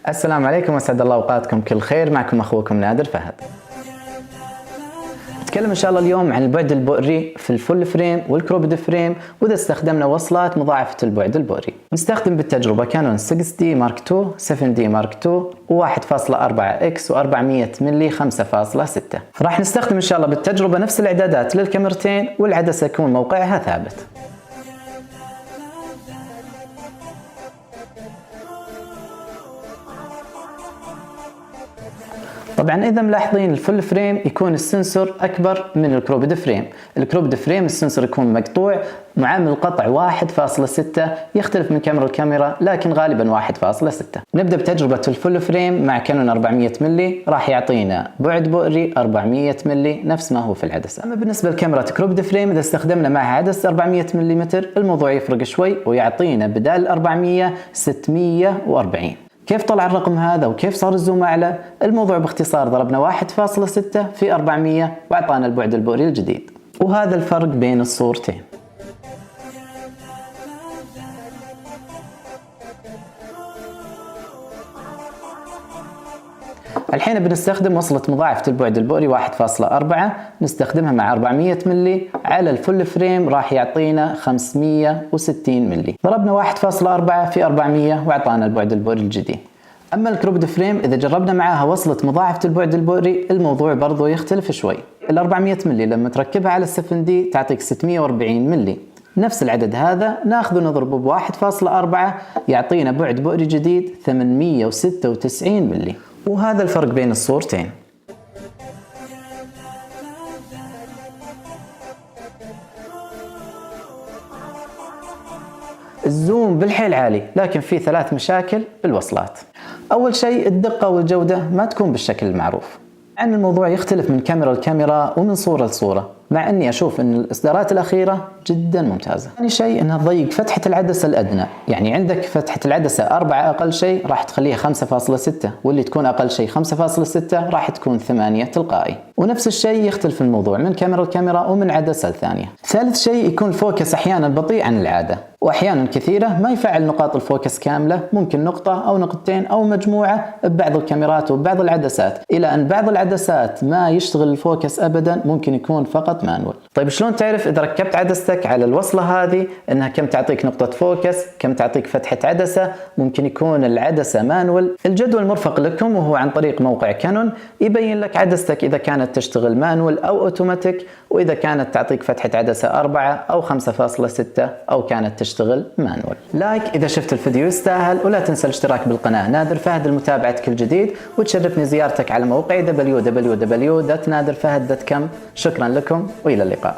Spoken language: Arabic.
السلام عليكم واسعد الله اوقاتكم كل خير. معكم اخوكم نادر فهد. نتكلم ان شاء الله اليوم عن البعد البؤري في الفول فريم والكروبد فريم، واذا استخدمنا وصلات مضاعفة البعد البؤري. نستخدم بالتجربة كانون 6D مارك 2 7D مارك 2 و1.4 اكس و400 ملي 5.6. راح نستخدم ان شاء الله بالتجربة نفس الاعدادات للكاميرتين، والعدسة يكون موقعها ثابت. طبعا اذا ملاحظين الفول فريم يكون السنسور اكبر من الكروبد فريم. الكروبد فريم السنسور يكون مقطوع، معامل قطع 1.6، يختلف من كاميرا لكاميرا لكن غالبا 1.6. نبدا بتجربه الفول فريم مع كانون 400 ملي، راح يعطينا بعد بؤري 400 ملي نفس ما هو في العدسه. اما بالنسبه لكاميرا كروبد فريم اذا استخدمنا معها عدسه 400 ملم الموضوع يفرق شوي ويعطينا بدال 400 640. كيف طلع الرقم هذا وكيف صار الزوم اعلى؟ الموضوع باختصار ضربنا 1.6 في 400 واعطانا البعد البؤري الجديد، وهذا الفرق بين الصورتين. الحين بنستخدم وصلة مضاعفة البعد البؤري 1.4، نستخدمها مع 400 ملي على الفول فريم راح يعطينا 560 ملي. ضربنا 1.4 في 400 واعطانا البعد البؤري الجديد. اما الكروبد فريم اذا جربنا معاها وصلة مضاعفة البعد البؤري الموضوع برضو يختلف شوي. ال 400 ملي لما تركبها على 7D تعطيك 640 ملي. نفس العدد هذا ناخذه نضربه ب 1.4 يعطينا بعد بؤري جديد 896 ملي، وهذا الفرق بين الصورتين. الزوم بالحيل عالي، لكن في 3 مشاكل بالوصلات. أول شيء الدقة والجودة ما تكون بالشكل المعروف، عن الموضوع يختلف من كاميرا لكاميرا ومن صورة لصورة، مع أني أشوف أن الإصدارات الأخيرة جدا ممتازة. ثاني شيء أنها تضيق فتحة العدسة الأدنى، يعني عندك فتحة العدسة 4 أقل شيء راح تخليها 5.6، واللي تكون أقل شيء 5.6 راح تكون 8 تلقائي. ونفس الشيء يختلف الموضوع من كاميرا لكاميرا ومن عدسة لثانية. ثالث شيء يكون الفوكس أحيانا بطيء عن العادة، وأحيانا كثيرة ما يفعل نقاط الفوكس كاملة، ممكن نقطة أو نقطتين أو مجموعة ببعض الكاميرات وبعض العدسات، إلى أن بعض العدسات ما يشتغل الفوكس أبدا، ممكن يكون فقط مانوال. طيب شلون تعرف إذا ركبت عدستك على الوصلة هذه أنها كم تعطيك نقطة فوكس، كم تعطيك فتحة عدسة؟ ممكن يكون العدسة مانوال. الجدول مرفق لكم وهو عن طريق موقع كانون، يبين لك عدستك إذا كانت تشتغل مانوال أو أوتوماتيك، وإذا كانت تعطيك فتحة عدسة 4 أو 5.6 أو كانت تشتغل مانوال. لايك إذا شفت الفيديو يستاهل، ولا تنسى الاشتراك بالقناة نادر فهد لمتابعة كل جديد، وتشرفني زيارتك على موقعي www.naderfahd.com. شكرا لكم وإلى اللقاء.